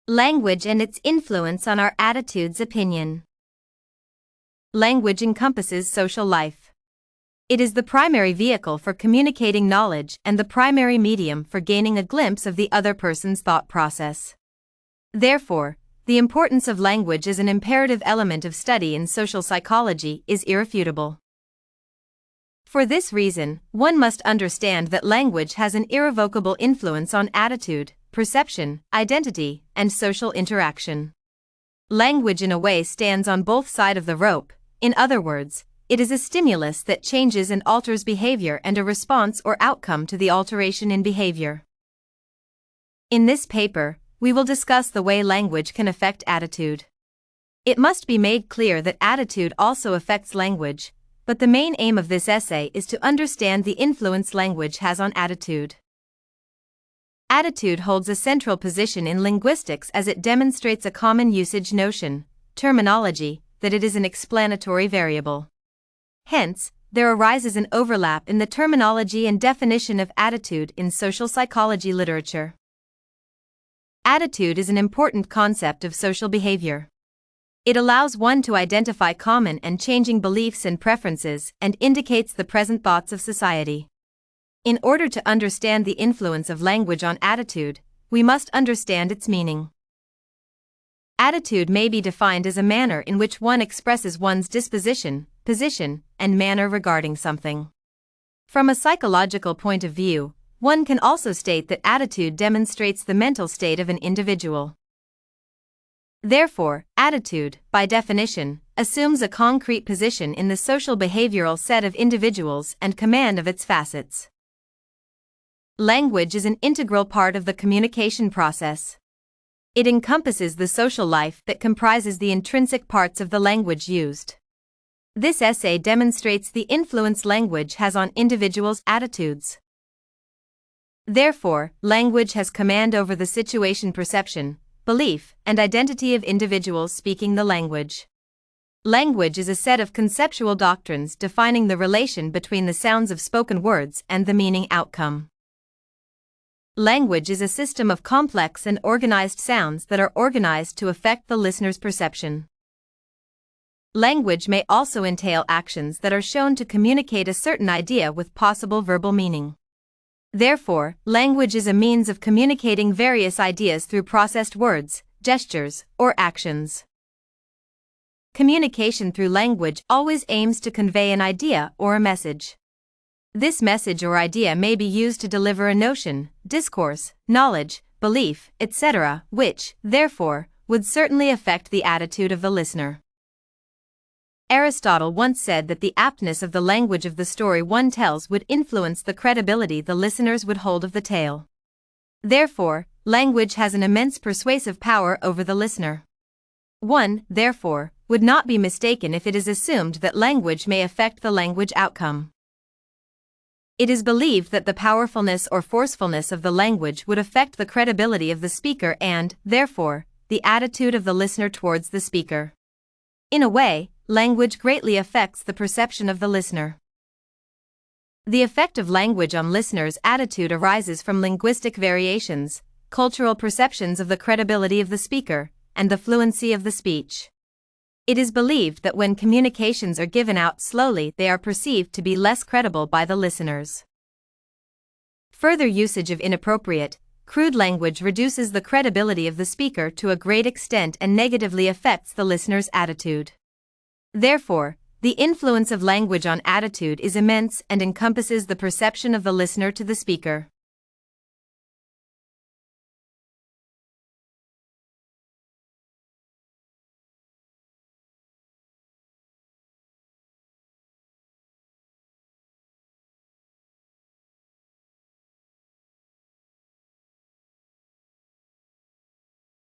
Language and its influence on our attitudes. Opinion. Language encompasses social life. It is the primary vehicle for communicating knowledge and the primary medium for gaining a glimpse of the other person's thought process. Therefore, the importance of language as an imperative element of study in social psychology is irrefutable. For this reason, one must understand that language has an irrevocable influence on attitude, perception, identity, and social interaction. Language in a way stands on both sides of the rope. In other words, it is a stimulus that changes and alters behavior and a response or outcome to the alteration in behavior. In this paper, we will discuss the way language can affect attitude. It must be made clear that attitude also affects language, but the main aim of this essay is to understand the influence language has on attitude. Attitude holds a central position in linguistics as it demonstrates a common usage notion, terminology, that it is an explanatory variable. Hence, there arises an overlap in the terminology and definition of attitude in social psychology literature. Attitude is an important concept of social behavior. It allows one to identify common and changing beliefs and preferences and indicates the present thoughts of society. In order to understand the influence of language on attitude, we must understand its meaning. Attitude may be defined as a manner in which one expresses one's disposition, position, and manner regarding something. From a psychological point of view, one can also state that attitude demonstrates the mental state of an individual. Therefore, attitude, by definition, assumes a concrete position in the social behavioral set of individuals and command of its facets. Language is an integral part of the communication process. It encompasses the social life that comprises the intrinsic parts of the language used. This essay demonstrates the influence language has on individuals' attitudes. Therefore, language has command over the situation, perception, belief, and identity of individuals speaking the language. Language is a set of conceptual doctrines defining the relation between the sounds of spoken words and the meaning outcome. Language is a system of complex and organized sounds that are organized to affect the listener's perception. Language may also entail actions that are shown to communicate a certain idea with possible verbal meaning. Therefore, language is a means of communicating various ideas through processed words, gestures, or actions. Communication through language always aims to convey an idea or a message. This message or idea may be used to deliver a notion, discourse, knowledge, belief, etc., which, therefore, would certainly affect the attitude of the listener. Aristotle once said that the aptness of the language of the story one tells would influence the credibility the listeners would hold of the tale. Therefore, language has an immense persuasive power over the listener. One, therefore, would not be mistaken if it is assumed that language may affect the language outcome. It is believed that the powerfulness or forcefulness of the language would affect the credibility of the speaker and, therefore, the attitude of the listener towards the speaker. In a way, language greatly affects the perception of the listener. The effect of language on listeners' attitude arises from linguistic variations, cultural perceptions of the credibility of the speaker, and the fluency of the speech. It is believed that when communications are given out slowly, they are perceived to be less credible by the listeners. Further usage of inappropriate, crude language reduces the credibility of the speaker to a great extent and negatively affects the listener's attitude. Therefore, the influence of language on attitude is immense and encompasses the perception of the listener to the speaker.